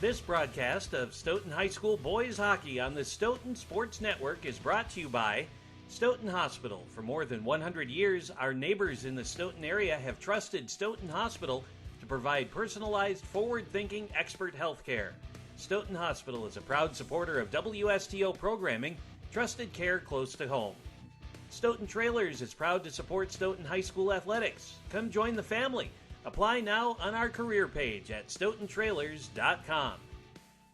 This broadcast of Stoughton High School boys hockey on the Stoughton Sports Network is brought to you by Stoughton Hospital. For more than 100 years, our neighbors in the Stoughton area have trusted Stoughton Hospital to provide personalized, forward-thinking, expert health care. Stoughton Hospital is a proud supporter of WSTO programming, trusted care close to home. Stoughton Trailers is proud to support Stoughton High School athletics. Come join the family. Apply now on our career page at stoughtontrailers.com.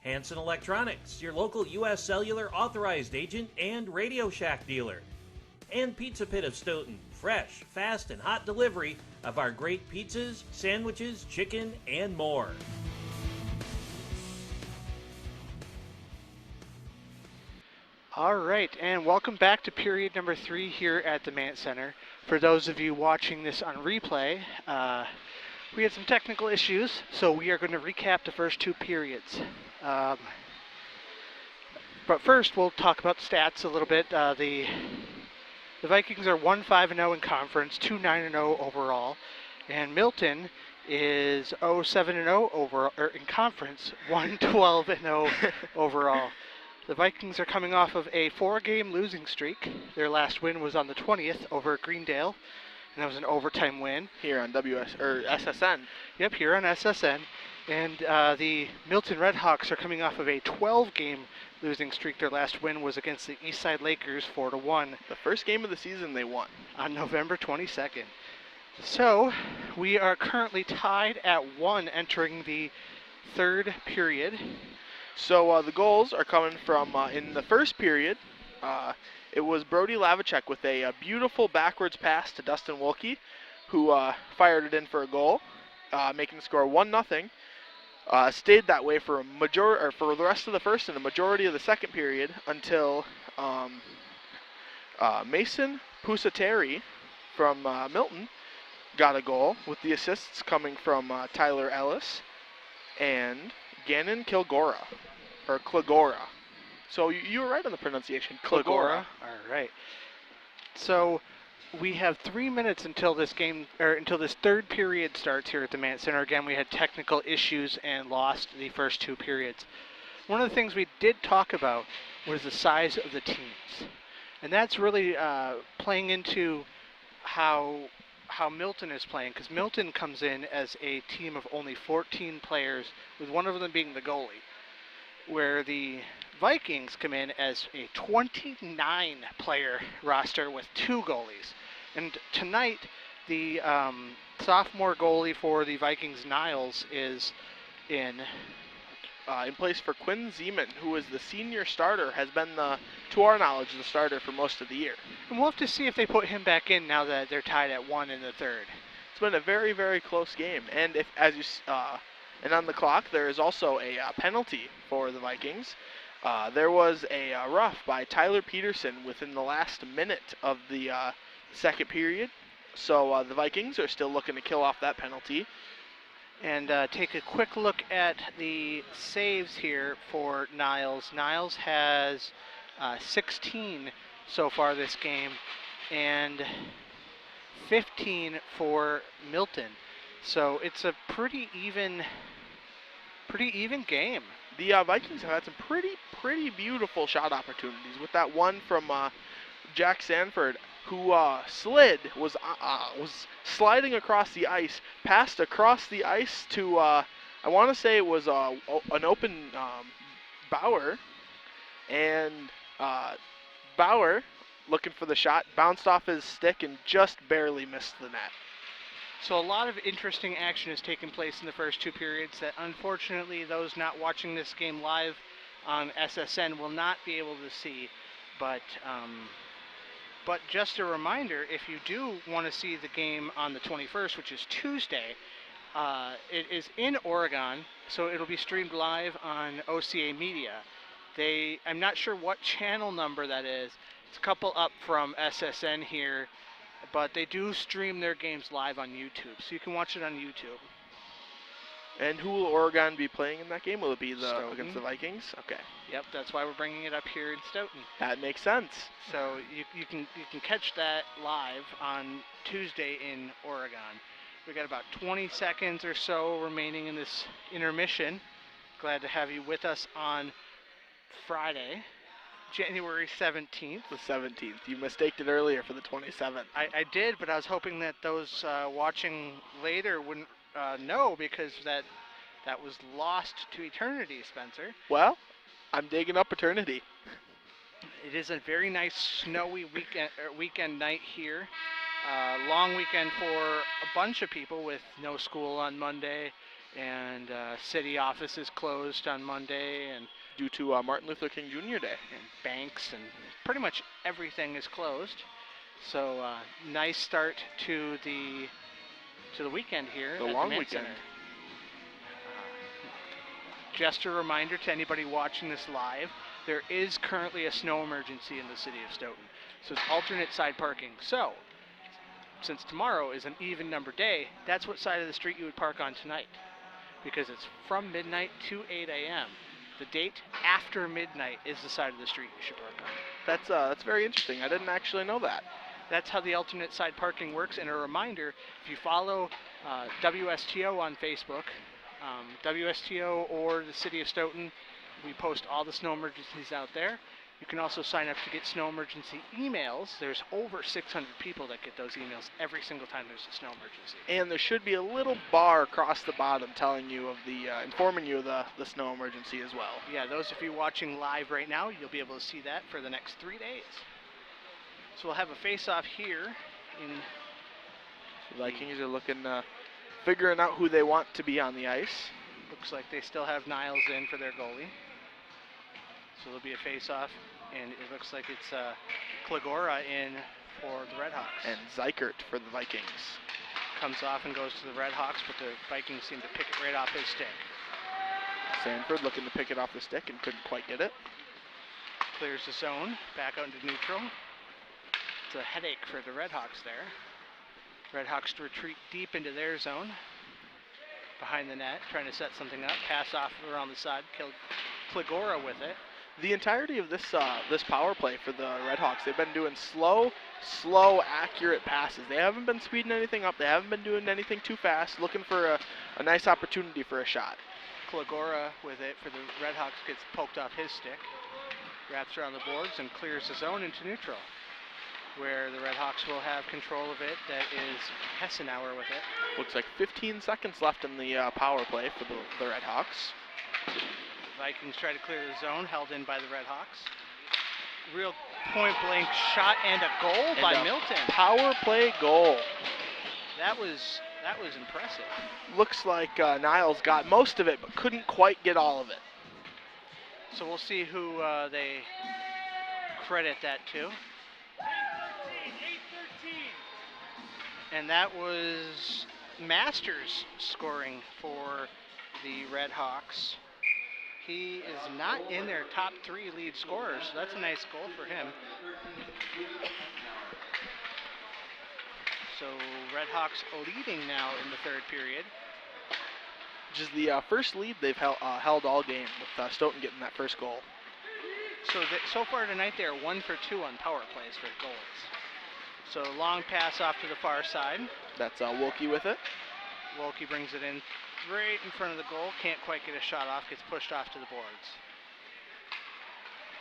HANSON Electronics, your local U.S. Cellular authorized agent and Radio Shack dealer. And Pizza Pit of Stoughton, fresh, fast, and hot delivery of our great pizzas, sandwiches, chicken, and more. All right, and welcome back to period number 3 here at the Mant Center. For those of you watching this on replay, we had some technical issues, so we are going to recap the first 2 periods. But first, we'll talk about the stats a little bit. The Vikings are 1-5-0 in conference, 2-9-0 overall, and Milton is 0-7-0 overall in conference, 1-12-0 overall. The Vikings are coming off of a 4-game losing streak. Their last win was on the 20th over Greendale, and that was an overtime win. Here on SSN. Yep, here on SSN. And the Milton Redhawks are coming off of a 12-game losing streak. Their last win was against the Eastside Lakers, 4-1. The first game of the season they won. On November 22nd. So, we are currently tied at 1 entering the third period. So the goals are coming from, in the first period, it was Brody Lavacek with a beautiful backwards pass to Dustin Wilkie, who fired it in for a goal, making the score 1-0. Stayed that way for for the rest of the first and a majority of the second period until Mason Pusateri from Milton got a goal, with the assists coming from Tyler Ellis and Gannon Kilgora, or Klagora. So you were right on the pronunciation, Klagora. All right. So we have 3 minutes until this game, or until this third period starts here at the Mant Center. Again, we had technical issues and lost the first 2 periods. One of the things we did talk about was the size of the teams, and that's really playing into how Milton is playing, because Milton comes in as a team of only 14 players, with one of them being the goalie, where the Vikings come in as a 29-player roster with 2 goalies. And tonight, the sophomore goalie for the Vikings, Niles, is in place for Quinn Zeman, who is the senior starter, has been, to our knowledge, the starter for most of the year. And we'll have to see if they put him back in now that they're tied at 1 in the third. It's been a very, very close game. And and on the clock, there is also a penalty for the Vikings. There was a rough by Tyler Peterson within the last minute of the second period. So the Vikings are still looking to kill off that penalty. And take a quick look at the saves here for Niles. Niles has 16 so far this game, and 15 for Milton. So it's a pretty even game. The Vikings have had some pretty beautiful shot opportunities, with that one from Jack Sanford, who was sliding across the ice, passed across the ice to, I want to say it was an open Bauer, and Bauer, looking for the shot, bounced off his stick and just barely missed the net. So a lot of interesting action has taken place in the first 2 periods that unfortunately those not watching this game live on SSN will not be able to see. But just a reminder, if you do want to see the game on the 21st, which is Tuesday, it is in Oregon, so it'll be streamed live on OCA Media. I'm not sure what channel number that is. It's a couple up from SSN here, but they do stream their games live on YouTube, so you can watch it on YouTube. And who will Oregon be playing in that game? Will it be against the Vikings? Okay. Yep, that's why we're bringing it up here in Stoughton. That makes sense. So you can catch that live on Tuesday in Oregon. We got about 20 seconds or so remaining in this intermission. Glad to have you with us on Friday, January 17th. The 17th. You mistaked it earlier for the 27th. I did, but I was hoping that those watching later wouldn't know, because that was lost to eternity, Spencer. Well, I'm digging up eternity. It is a very nice snowy weekend night here. Long weekend for a bunch of people with no school on Monday, and city offices closed on Monday, and Due to Martin Luther King Jr. Day. and banks, and pretty much everything is closed. So nice start to the weekend here. The at long the Mint weekend. Center. Just a reminder to anybody watching this live, there is currently a snow emergency in the city of Stoughton. So it's alternate side parking. So since tomorrow is an even number day, that's what side of the street you would park on tonight, because it's from midnight to 8 a.m. The date after midnight is the side of the street you should park on. That's very interesting. I didn't actually know that. That's how the alternate side parking works. And a reminder, if you follow WSTO on Facebook, WSTO or the City of Stoughton, we post all the snow emergencies out there. You can also sign up to get snow emergency emails. There's over 600 people that get those emails every single time there's a snow emergency. And there should be a little bar across the bottom telling you of informing you of the snow emergency as well. Yeah, those of you watching live right now, you'll be able to see that for the next 3 days. So we'll have a face-off here. The Vikings are looking, figuring out who they want to be on the ice. Looks like they still have Niles in for their goalie. So there'll be a face-off, and it looks like it's Klagora in for the Redhawks. And Zykert for the Vikings. Comes off and goes to the Redhawks, but the Vikings seem to pick it right off his stick. Sanford looking to pick it off the stick and couldn't quite get it. Clears the zone, back out into neutral. It's a headache for the Redhawks there. Redhawks to retreat deep into their zone. Behind the net, trying to set something up. Pass off around the side, killed Klagora with it. The entirety of this power play for the Redhawks, they've been doing slow, accurate passes. They haven't been speeding anything up. They haven't been doing anything too fast, looking for a nice opportunity for a shot. Klagora with it for the Redhawks gets poked off his stick. Wraps around the boards and clears the zone into neutral, where the Redhawks will have control of it. That is Hessenauer with it. Looks like 15 seconds left in the power play for the Redhawks. Vikings try to clear the zone, held in by the Redhawks. Real point-blank shot and a goal by Milton. Power play goal. That was impressive. Looks like Niles got most of it, but couldn't quite get all of it. So we'll see who they credit that to. And that was Masters scoring for the Redhawks. He is not in their top 3 lead scorers, so that's a nice goal for him. So Redhawks leading now in the third period. Which is the first lead they've held all game, with Stoughton getting that first goal. So far tonight they are 1 for 2 on power plays for goals. So long pass off to the far side. That's Wilkie with it. Wilkie brings it in right in front of the goal. Can't quite get a shot off. Gets pushed off to the boards.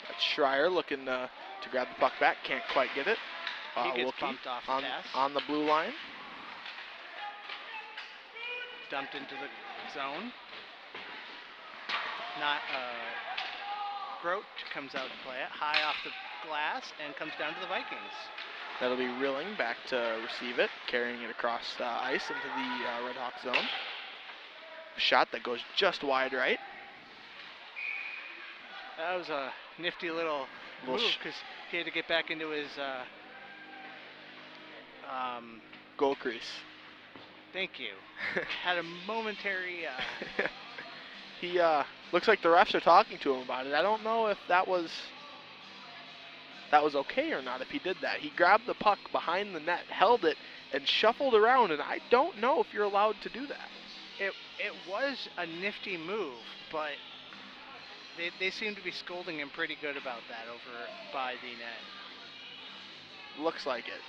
That's Schreier looking to grab the puck back. Can't quite get it. He gets Wilkie bumped off the pass. on the blue line. Dumped into the zone. Not Grote comes out to play it. High off the glass and comes down to the Vikings. That'll be Rilling back to receive it, carrying it across the ice into the Redhawk zone. Shot that goes just wide right. That was a nifty little move, because he had to get back into his goal crease. Thank you. Had a momentary... He looks like the refs are talking to him about it. I don't know if that was okay or not if he did that. He grabbed the puck behind the net, held it, and shuffled around, and I don't know if you're allowed to do that. It was a nifty move, but they seem to be scolding him pretty good about that over by the net. Looks like it.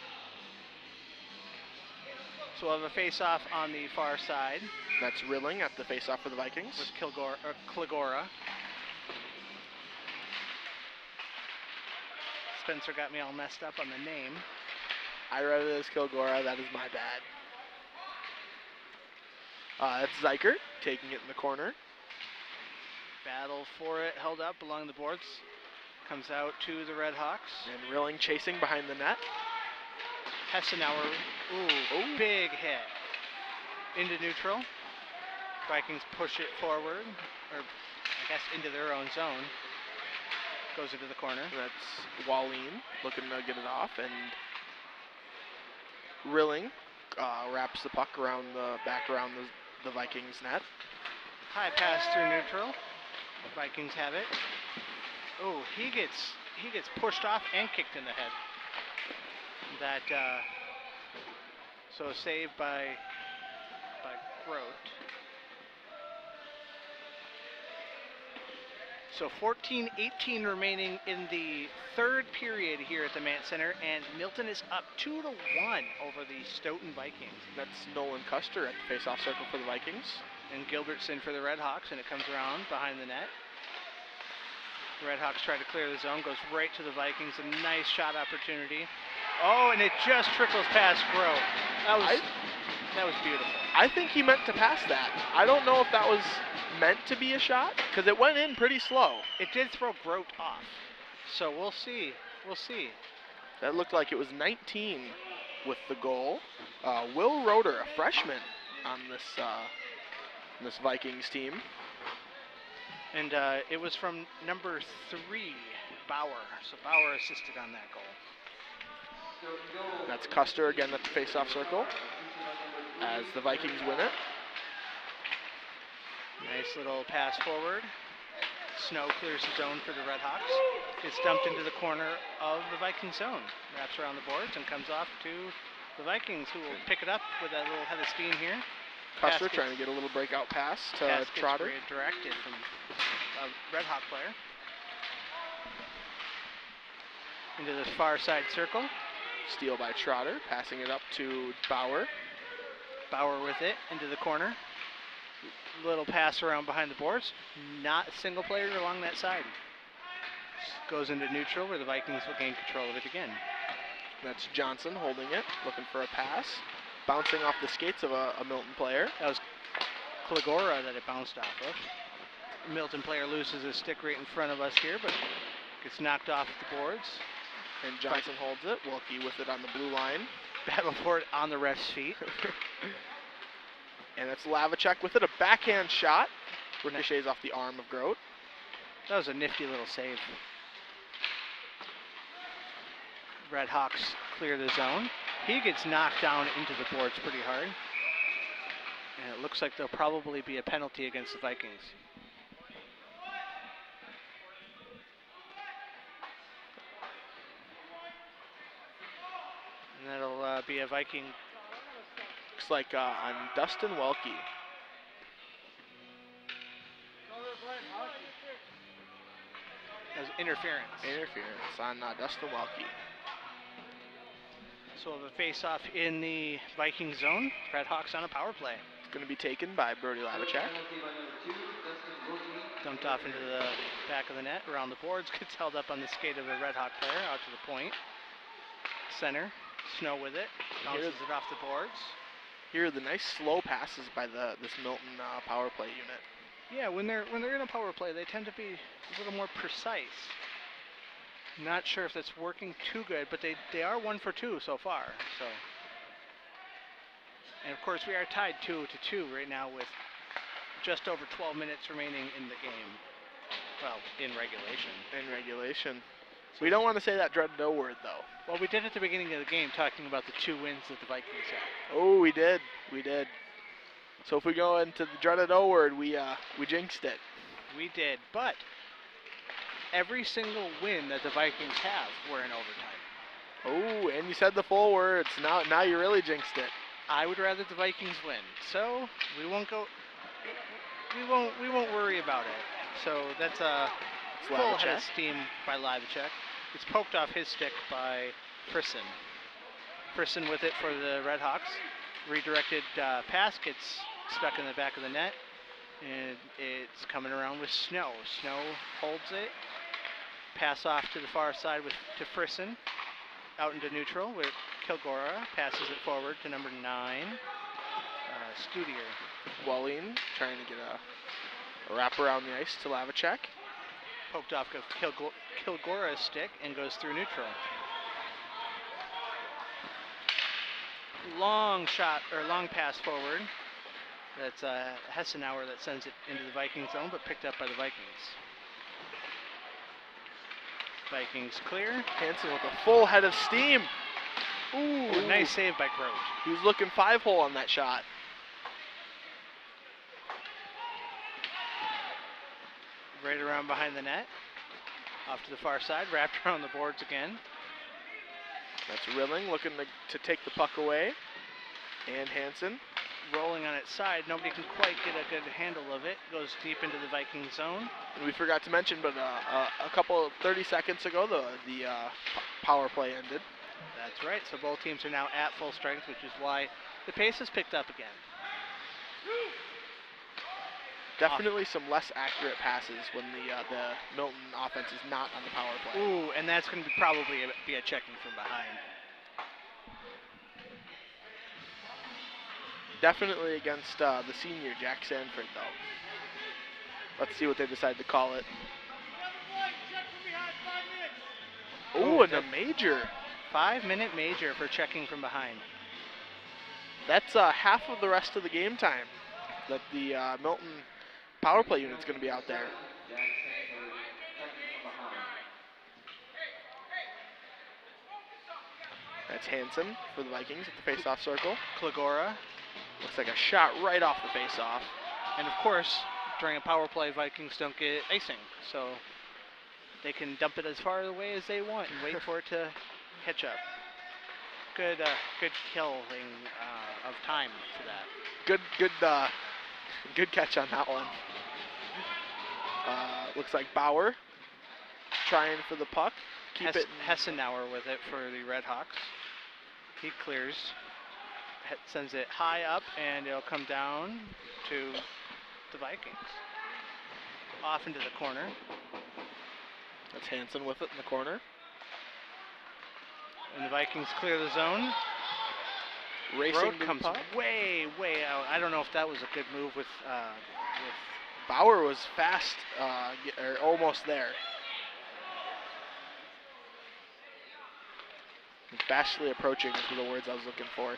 So we'll have a face-off on the far side That's Rilling at the face-off for the Vikings. with Kilgora. Spencer got me all messed up on the name. I read it as Kilgora. That is my bad. That's Zeiker taking it in the corner. Battle for it, held up along the boards. Comes out to the Red Hawks. And Rilling chasing behind the net. Hessenauer, big hit. Into neutral. Vikings push it forward, or I guess into their own zone. Goes into the corner. That's Wallin looking to get it off, and Rilling wraps the puck back around the Vikings net. High pass through neutral. Vikings have it. Oh, he gets pushed off and kicked in the head. That so saved by Grote. So 14-18 remaining in the third period here at the Mant Center, and Milton is up 2-1 over the Stoughton Vikings. That's Nolan Custer at the face-off circle for the Vikings. And Gilbertson for the Red Hawks, and it comes around behind the net. The Red Hawks try to clear the zone, goes right to the Vikings, a nice shot opportunity. Oh, and it just trickles past Grote. That was beautiful. I think he meant to pass that. I don't know if that was meant to be a shot, because it went in pretty slow. It did throw Grote off, so we'll see. We'll see. That looked like it was 19 with the goal. Will Roeder, a freshman on this Vikings team. And it was from number 3, Bauer. So Bauer assisted on that goal. That's Custer again at the face-off circle as the Vikings win it. Nice little pass forward. Snow clears the zone for the Red Hawks. It's dumped into the corner of the Viking zone. Wraps around the boards and comes off to the Vikings, who will pick it up with that little head of steam here. Custer trying to get a little breakout pass to Trotter. Redirected from a Red Hawk player. Into the far side circle. Steal by Trotter, passing it up to Bauer. Bauer with it into the corner. Little pass around behind the boards. Not a single player along that side. Goes into neutral where the Vikings will gain control of it again. That's Johnson holding it, looking for a pass. Bouncing off the skates of a Milton player. That was Kilgora that it bounced off of. Milton player loses his stick right in front of us here, but gets knocked off the boards. And Johnson holds it. Wilkie with it on the blue line. Battle for it on the ref's feet. And it's Lavacek with it, a backhand shot. Ricochets off the arm of Grote. That was a nifty little save. Red Hawks clear the zone. He gets knocked down into the boards pretty hard. And it looks like there'll probably be a penalty against the Vikings. And that'll be a Viking. Looks like on Dustin Welke. That was interference. Interference on Dustin Welke. So we'll have a face-off in the Viking zone. Red Hawks on a power play. It's going to be taken by Brody Lavacek. Dumped off into the back of the net, around the boards. Gets held up on the skate of a Red Hawk player, out to the point. Center, Snow with it. Bounces it off the boards. Here are the nice slow passes by this Milton power play unit. Yeah, when they're in a power play, they tend to be a little more precise. Not sure if that's working too good, but they are 1 for 2 so far. So, and of course we are tied 2-2 right now with just over 12 minutes remaining in the game. Well, in regulation. In regulation. We don't want to say that dreaded O word though. Well, we did at the beginning of the game, talking about the 2 wins that the Vikings had. Oh, we did. We did. So if we go into the dreaded O word, we jinxed it. We did, but every single win that the Vikings have, we're in overtime. Oh, and you said the full words. Now you really jinxed it. I would rather the Vikings win, so we won't worry about it. So that's a full head of steam by Lavacek. It's poked off his stick by Frisson. Frisson with it for the Red Hawks. Redirected pass gets stuck in the back of the net, and it's coming around with Snow. Snow holds it. Pass off to the far side to Frisson. Out into neutral with Kilgora. Passes it forward to number 9, Studier. Wallin trying to get a wrap around the ice to Lavacek. Poked off of Kilgora's stick and goes through neutral. Long shot, or long pass forward. That's Hessenauer that sends it into the Viking zone, but picked up by the Vikings. Vikings clear. Hanson with a full head of steam. Ooh, nice save by Grote. He was looking 5-hole on that shot. Right around behind the net. Off to the far side, wrapped around the boards again. That's Rilling looking to take the puck away. And Hanson. Rolling on its side, nobody can quite get a good handle of it. Goes deep into the Viking zone. And we forgot to mention, but a couple 30 seconds ago, the power play ended. That's right, so both teams are now at full strength, which is why the pace has picked up again. Definitely some less accurate passes when the Milton offense is not on the power play. Ooh, and that's going to probably be a checking from behind. Definitely against the senior, Jack Sanford, though. Let's see what they decide to call it. Ooh, and a major. 5-minute major for checking from behind. That's half of the rest of the game time that the Milton power play unit's going to be out there. That's Hanson for the Vikings at the face-off circle. Kilgora. Looks like a shot right off the face-off. And of course, during a power play, Vikings don't get icing, so they can dump it as far away as they want and wait for it to catch up. Good killing of time for that. Good catch on that one. Looks like Bauer trying for the puck. Hessenauer with it for the Red Hawks. He clears, sends it high up, and it'll come down to the Vikings. Off into the corner. That's Hanson with it in the corner. And the Vikings clear the zone. Racing comes puck. way out. I don't know if that was a good move with Bauer was fast, or almost there. Fastly approaching is the words I was looking for.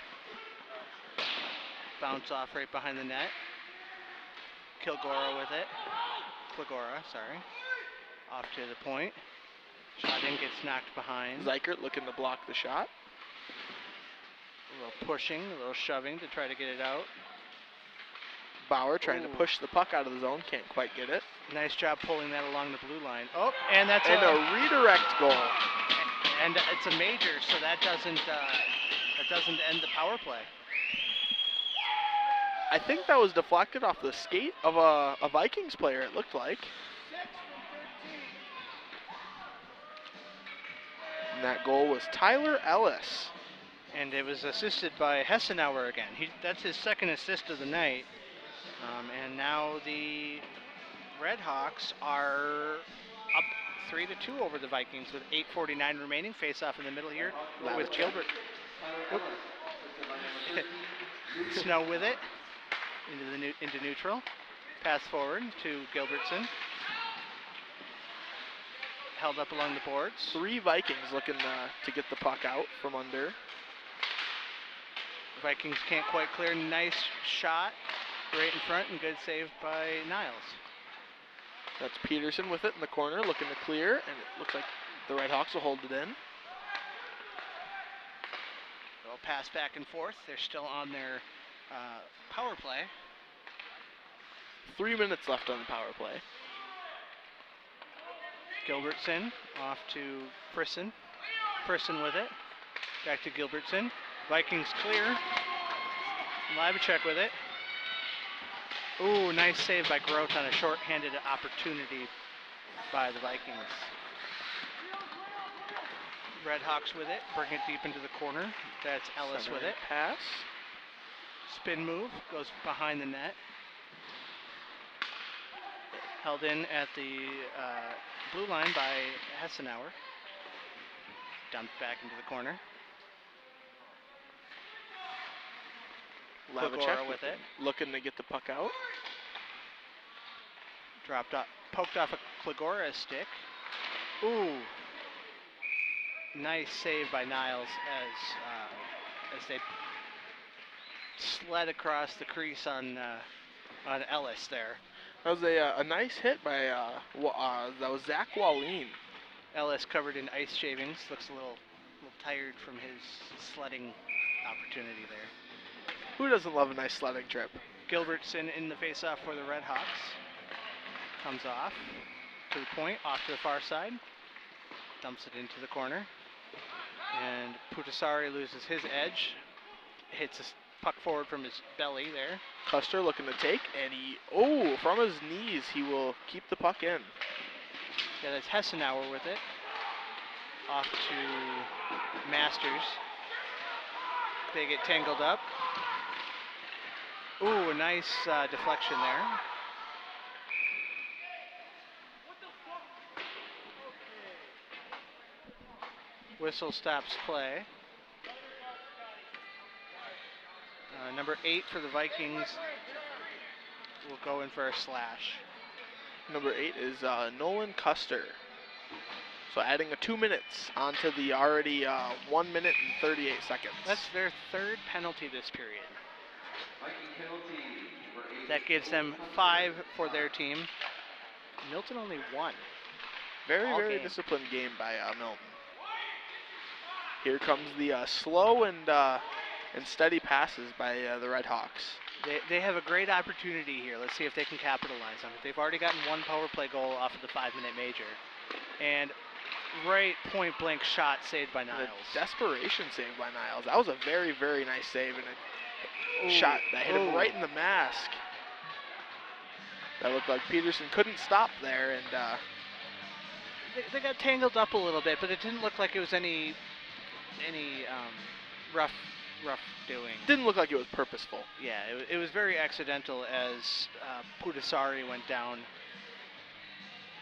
Bounce off right behind the net. Kilgora with it. Kilgora, sorry. Off to the point. Shot in, gets knocked behind. Zykert looking to block the shot. A little pushing, a little shoving to try to get it out. Bauer trying to push the puck out of the zone, can't quite get it. Nice job pulling that along the blue line. Oh, and that's a redirect goal. And it's a major, so that doesn't end the power play. I think that was deflected off the skate of a Vikings player, it looked like. And that goal was Tyler Ellis. And it was assisted by Hessenauer again. That's his second assist of the night. And now the Red Hawks are up 3-2 over the Vikings with 8:49 remaining. Face off in the middle here with Gilbert. Snow with it into neutral. Pass forward to Gilbertson. Held up along the boards. 3 Vikings looking to get the puck out from under. Vikings can't quite clear. Nice shot right in front and good save by Niles. That's Peterson with it in the corner looking to clear, and it looks like the Red Hawks will hold it in. They'll pass back and forth. They're still on their power play. 3 minutes left on the power play. Gilbertson off to Frisson. Frisson with it. Back to Gilbertson. Vikings clear. Lavacek with it. Ooh, nice save by Grote on a short-handed opportunity by the Vikings. Red Hawks with it. Bring it deep into the corner. That's Ellis with it. Pass. Spin move, goes behind the net. Held in at the blue line by Hessenauer. Dumped back into the corner. Klagora with it. Looking to get the puck out. Dropped off, poked off a Klagora stick. Ooh. Nice save by Niles as they sled across the crease on Ellis there. That was a nice hit by that was Zach Wallin. Ellis covered in ice shavings, looks a little tired from his sledding opportunity there. Who doesn't love a nice sledding trip? Gilbertson in the faceoff for the Red Hawks. Comes off to the point, off to the far side. Dumps it into the corner. And Putasari loses his edge. Hits a puck forward from his belly there. Custer looking to take, and from his knees, he will keep the puck in. Yeah, that's Hessenauer with it. Off to Masters. They get tangled up. Ooh, a nice deflection there. Whistle stops play. Number 8 for the Vikings will go in for a slash. Number 8 is Nolan Custer. So adding 2 minutes onto the already 1 minute and 38 seconds. That's their third penalty this period. That gives them 5 for their team. Milton only 1. Very disciplined game by Milton. Here comes the slow and steady passes by the Red Hawks. They have a great opportunity here. Let's see if they can capitalize on it. They've already gotten 1 power play goal off of the 5-minute major. And right point blank shot saved by Niles. A desperation save by Niles. That was a very nice save and a shot that hit him right in the mask. That looked like Peterson couldn't stop there, and they got tangled up a little bit, but it didn't look like it was any rough doing. Didn't look like it was purposeful. Yeah, it was very accidental as Putasari went down.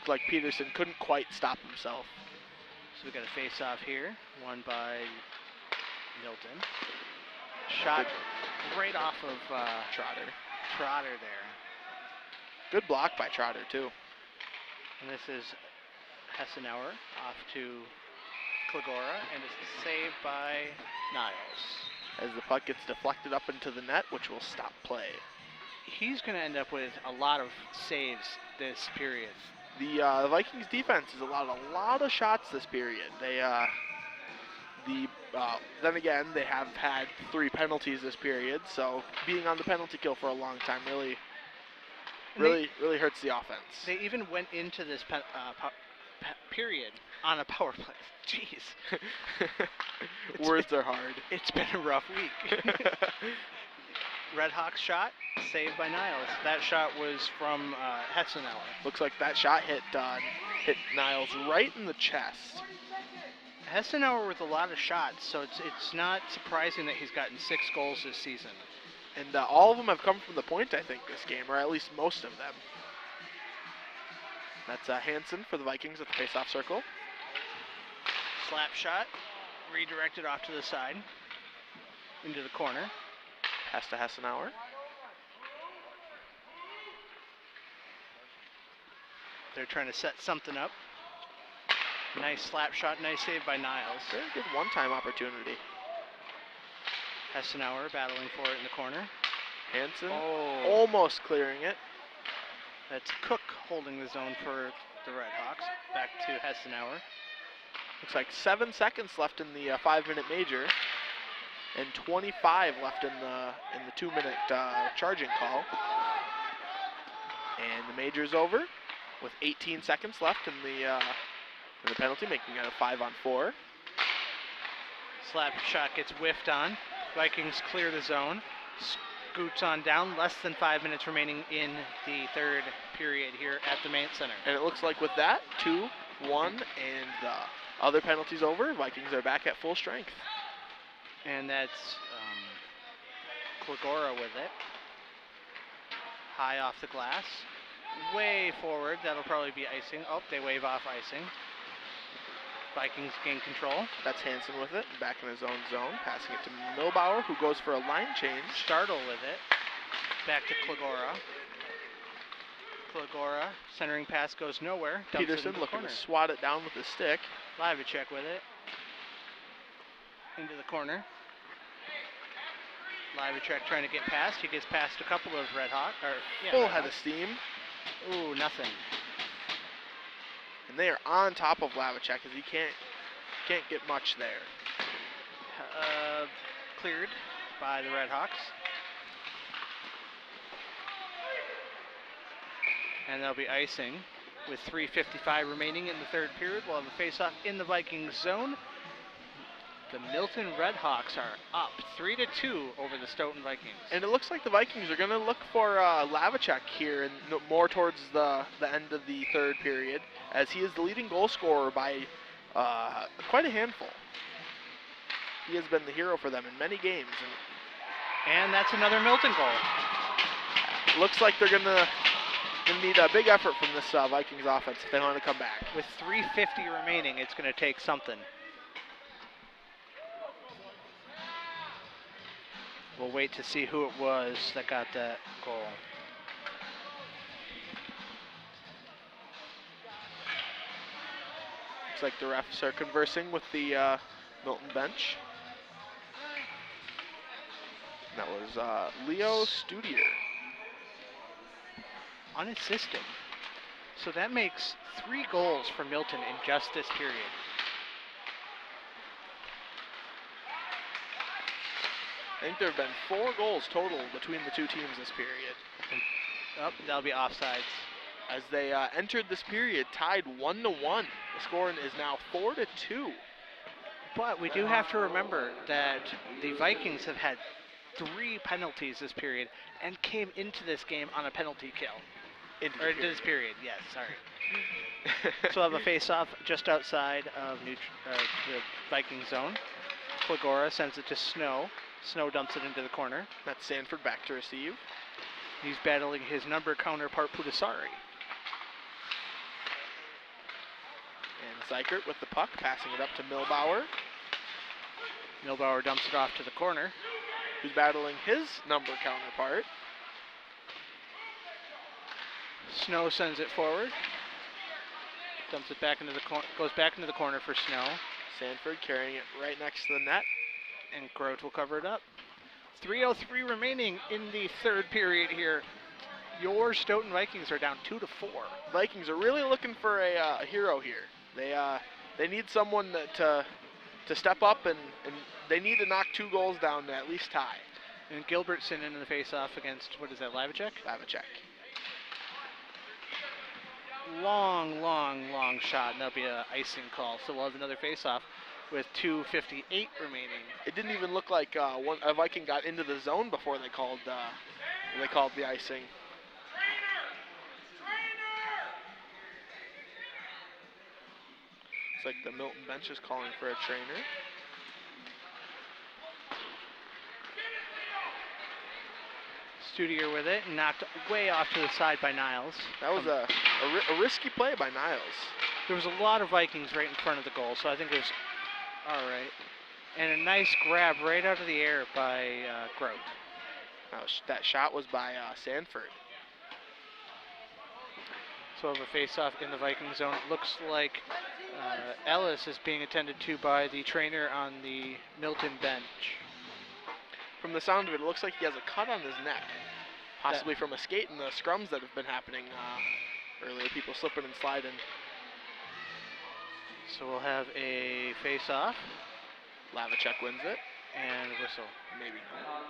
Like Peterson couldn't quite stop himself. So we got a face-off here, won by Milton. Shot right off of Trotter there. Good block by Trotter too. And this is Hessenauer off to Klagora, and it's saved by Niles. As the puck gets deflected up into the net, which will stop play. He's going to end up with a lot of saves this period. The Vikings defense has allowed a lot of shots this period. They then again, they have had 3 penalties this period, so being on the penalty kill for a long time really hurts the offense. They even went into this period on a power play. Jeez. Words are hard. It's been a rough week. Red Hawks shot, saved by Niles. That shot was from Hessenauer. Looks like that shot hit Niles right in the chest. Hessenauer with a lot of shots, so it's not surprising that he's gotten 6 goals this season. And all of them have come from the point, I think, this game, or at least most of them. That's HANSON for the Vikings at the face-off circle. Slap shot, redirected off to the side, into the corner. Pass to Hessenauer. They're trying to set something up. Nice slap shot, nice save by Niles. Very good one-time opportunity. Hessenauer battling for it in the corner. HANSON almost clearing it. That's Cook holding the zone for the Red Hawks. Back to Hessenauer. Looks like 7 seconds left in the 5-minute major, and 25 left in the 2-minute charging call. And the major's over with 18 seconds left in the penalty, making it a 5-on-4. Slap shot gets whiffed on. Vikings clear the zone. Scoots on down. Less than 5 minutes remaining in the 3rd period here at the Mant Center. And it looks like with that, 2-1, and the other penalties over, Vikings are back at full strength. And that's Klagora with it. High off the glass. Way forward. That'll probably be icing. Oh, they wave off icing. Vikings gain control. That's HANSON with it, back in his own zone, passing it to Milbauer, who goes for a line change. Startle with it. Back to Klagora. Klagora, centering pass goes nowhere. Peterson looking to swat it down with his stick. Livacek with it. Into the corner. Livacek trying to get past. He gets past a couple of Red Hawk. Full head of steam. Ooh, nothing. And they are on top of Livacek as he can't get much there. Cleared by the Red Hawks. And they'll be icing with 3:55 remaining in the third period. We'll have a face-off in the Vikings zone. The Milton Red Hawks are up 3-2 over the Stoughton Vikings. And it looks like the Vikings are going to look for Livacek here and more towards the end of the third period, as he is the leading goal scorer by quite a handful. He has been the hero for them in many games. And that's another Milton goal. Looks like they're going to need a big effort from this Vikings offense if they want to come back. With 3:50 remaining, it's going to take something. We'll wait to see who it was that got that goal. Looks like the refs are conversing with the Milton bench. And that was Leo Studier. Unassisted. So that makes 3 goals for Milton in just this period. I think there have been 4 goals total between the two teams this period. Oh, that'll be offsides. As they entered this period tied 1-1. The score is now 4-2. But we do have to remember that the Vikings have had 3 penalties this period and came into this game on a penalty kill. Into this period, yes, sorry. So we'll have a face-off just outside of the Viking zone. Klagora sends it to Snow. Snow dumps it into the corner. That's Sanford back to receive. He's battling his number counterpart, Putasari. And Zykert with the puck, passing it up to Milbauer. Milbauer dumps it off to the corner. Who's battling his number counterpart. Snow sends it forward. Dumps it back into the goes back into the corner for Snow. Sanford carrying it right next to the net. And Grote will cover it up. 3:03 remaining in the third period here. Your Stoughton Vikings are down 2-4. Vikings are really looking for a hero here. They need someone to step up, and they need to knock 2 goals down to at least tie. And Gilbertson in the face-off against, what is that, Livacek? Livacek. Long shot, and that'll be an icing call. So we'll have another face-off with 2:58 remaining. It didn't even look like a Viking got into the zone before they called the icing. It's like the Milton bench is calling for a trainer. Studier with it, knocked way off to the side by Niles. That was a risky play by Niles. There was a lot of Vikings right in front of the goal, so I think it was all right. And a nice grab right out of the air by Grote. That shot was by Sanford. So we'll have a face-off in the Viking zone. It looks like Ellis is being attended to by the trainer on the Milton bench. From the sound of it, it looks like he has a cut on his neck, possibly from a skate and the scrums that have been happening earlier, people slipping and sliding. So we'll have a face-off. Livacek wins it. And whistle. Maybe not.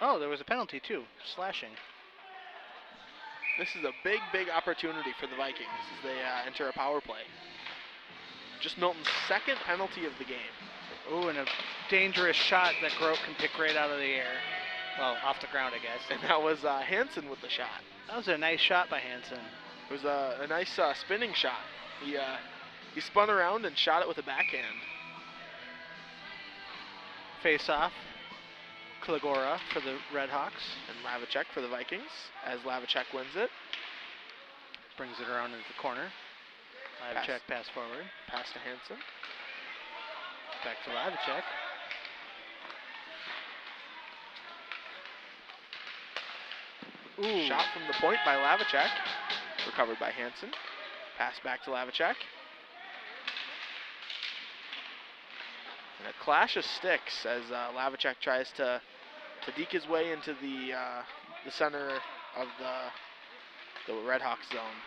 Oh, there was a penalty too, slashing. This is a big opportunity for the Vikings as they enter a power play. Just Milton's second penalty of the game. Ooh, and a dangerous shot that Grote can pick right out of the air. Well, off the ground, I guess. And that was HANSON with the shot. That was a nice shot by HANSON. It was a nice spinning shot. He spun around and shot it with a backhand. face-off. Klagora for the Redhawks. And Lavacek for the Vikings, as Lavacek wins it. Brings it around into the corner. Lavacek pass forward. Pass to HANSON. Back to Lavacek. Ooh. Shot from the point by Lavacek. Recovered by HANSON. Pass back to Lavacek. And a clash of sticks as Lavacek tries to deke his way into the center of the Redhawks zone.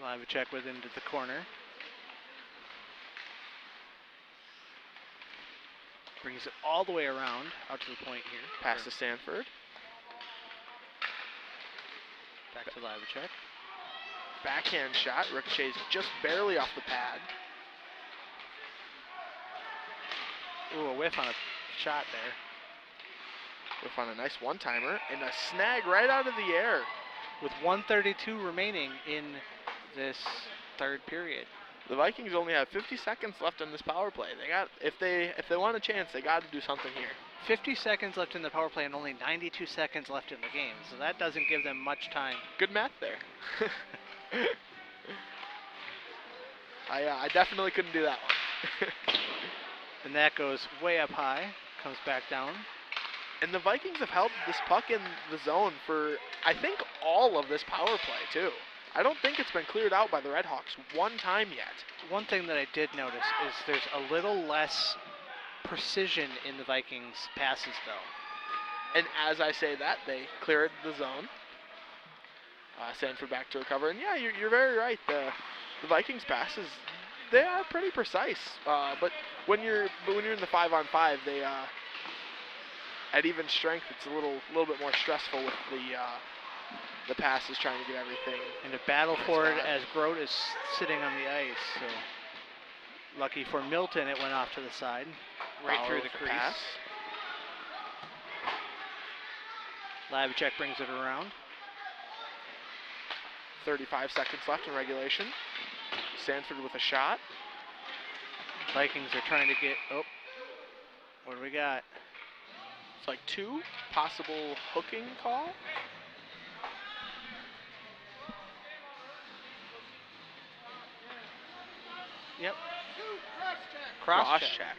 Lavacek with into the corner. Brings it all the way around out to the point here. Pass to Sanford. Back to Lavacek. Backhand shot. Ricochets just barely off the pad. Ooh, a whiff on a shot there. Whiff on a nice one-timer. And a snag right out of the air. With 1:32 remaining in this third period. The Vikings only have 50 seconds left in this power play. They got if they want a chance, they got to do something here. 50 seconds left in the power play and only 92 seconds left in the game, so that doesn't give them much time. Good math there. I definitely couldn't do that one. And that goes way up high, comes back down. And the Vikings have held this puck in the zone for, I think, all of this power play, too. I don't think it's been cleared out by the Redhawks one time yet. One thing that I did notice is there's a little less precision in the Vikings' passes, though. And as I say that, they cleared the zone. Sanford back to recover. And yeah, you're very right. The Vikings' passes, they are pretty precise. But when you're in the 5-on-5, they at even strength, it's a little bit more stressful with the passes, trying to get everything. And a battle for it as Grote is sitting on the ice. So lucky for Milton, it went off to the side, right through the crease. Pass. Lavacek brings it around. 35 seconds left in regulation. Sanford with a shot. Vikings are trying to get, what do we got? It's like 2 possible hooking call. Yep. Cross check.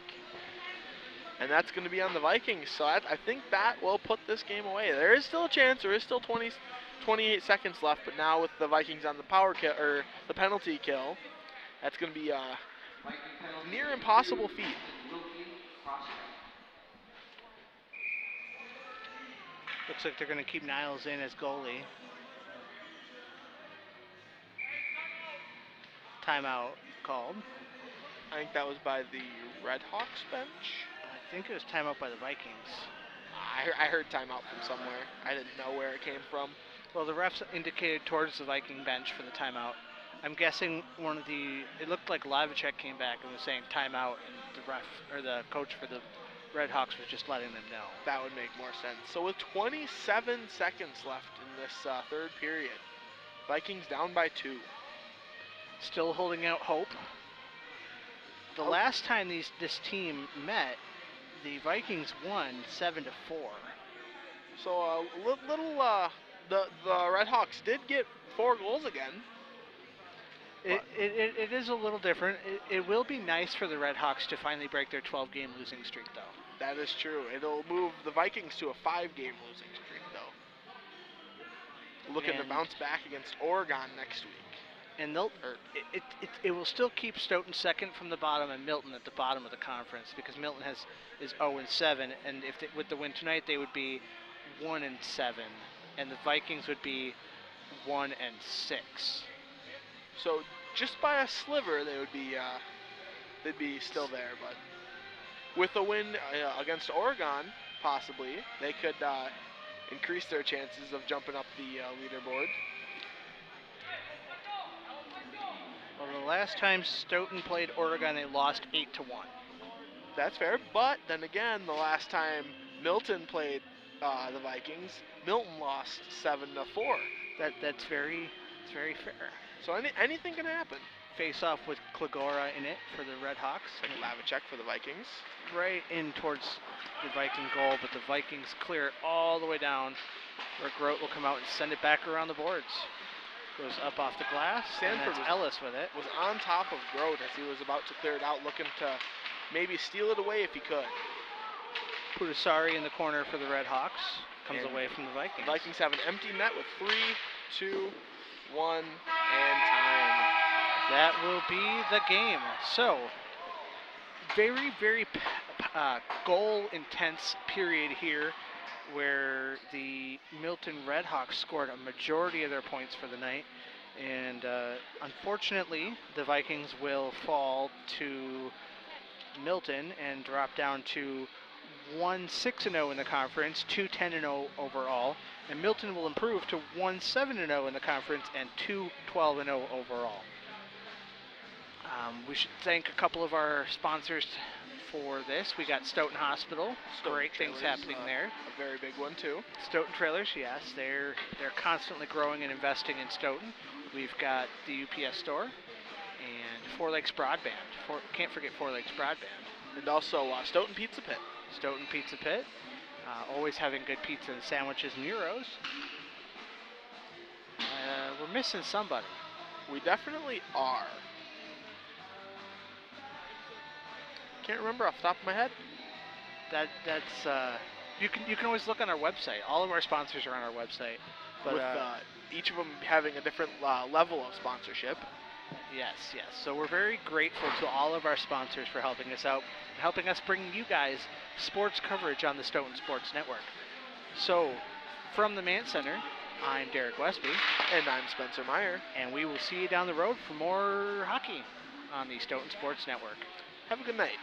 And that's going to be on the Vikings, so I think that will put this game away. There is still a chance. There is still 28 seconds left, but now with the Vikings on the power kill or the penalty kill, that's going to be a near impossible feat. Looks like they're going to keep Niles in as goalie. Timeout called. I think that was by the Redhawks bench. I think it was timeout by the Vikings. I heard timeout from somewhere. I didn't know where it came from. Well, the refs indicated towards the Viking bench for the timeout. I'm guessing it looked like Lavacek came back and was saying timeout, and the ref, or the coach for the Redhawks was just letting them know. That would make more sense. So with 27 seconds left in this third period, Vikings down by 2. Still holding out hope. The last time this team met, the Vikings won 7-4. So the Redhawks did get 4 goals again. It is a little different. It will be nice for the Redhawks to finally break their 12-game losing streak, though. That is true. It'll move the Vikings to a 5-game losing streak, though. Looking to bounce back against Oregon next week. And it will still keep Stoughton second from the bottom and Milton at the bottom of the conference, because Milton is 0-7, and with the win tonight they would be 1-7, and the Vikings would be 1-6. So just by a sliver, they'd be still there. But with a win against Oregon, possibly they could increase their chances of jumping up the leaderboard. Well, the last time Stoughton played Oregon, they lost 8-1. That's fair, but then again, the last time Milton played the Vikings, Milton lost 7-4. That's very fair. So anything can happen. face-off with Klagora in it for the Red Hawks. And Lavacek for the Vikings. Right in towards the Viking goal, but the Vikings clear it all the way down where Grote will come out and send it back around the boards. Goes up off the glass, Sanford and that's Ellis with it. Was on top of Grote as he was about to clear it out, looking to maybe steal it away if he could. Putasari in the corner for the Red Hawks. Comes away from the Vikings. The Vikings have an empty net with 3, 2, 1, and time. That will be the game. So, very, very goal-intense period here where the Milton Red Hawks scored a majority of their points for the night. And unfortunately, the Vikings will fall to Milton and drop down to 1-6-0 in the conference, 2-10-0 overall. And Milton will improve to 1-7-0 in the conference and 2-12-0 overall. We should thank a couple of our sponsors for this. We got Stoughton Hospital. Great things happening there. A very big one too. Stoughton Trailers, yes, they're constantly growing and investing in Stoughton. We've got the UPS store and Four Lakes Broadband. Can't forget Four Lakes Broadband. And also Stoughton Pizza Pit. Stoughton Pizza Pit. Always having good pizza and sandwiches and gyros. We're missing somebody. We definitely are. Can't remember off the top of my head. That's you can always look on our website. All of our sponsors are on our website. But with each of them having a different level of sponsorship. Yes. So we're very grateful to all of our sponsors for helping us out, helping us bring you guys sports coverage on the Stoughton Sports Network. So, from the Mant Center, I'm Derek Westby. And I'm Spencer Meyer. And we will see you down the road for more hockey on the Stoughton Sports Network. Have a good night.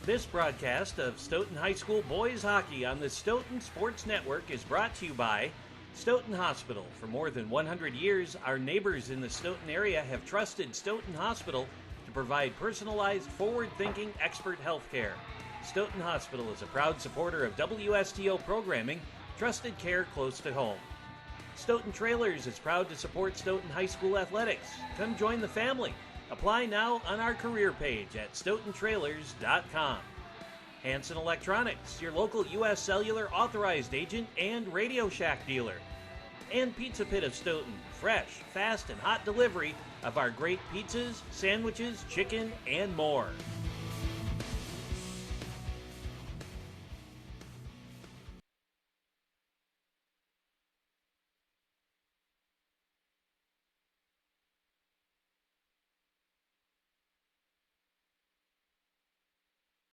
This broadcast of Stoughton High School boys hockey on the Stoughton Sports Network is brought to you by Stoughton Hospital. For more than 100 years, our neighbors in the Stoughton area have trusted Stoughton Hospital to provide personalized, forward-thinking, expert health care. Stoughton Hospital is a proud supporter of WSTO programming, trusted care close to home. Stoughton Trailers is proud to support Stoughton High School athletics. Come join the family. Apply now on our career page at stoughtontrailers.com. HANSON Electronics, your local U.S. Cellular authorized agent and Radio Shack dealer. And Pizza Pit of Stoughton, fresh, fast, and hot delivery of our great pizzas, sandwiches, chicken, and more.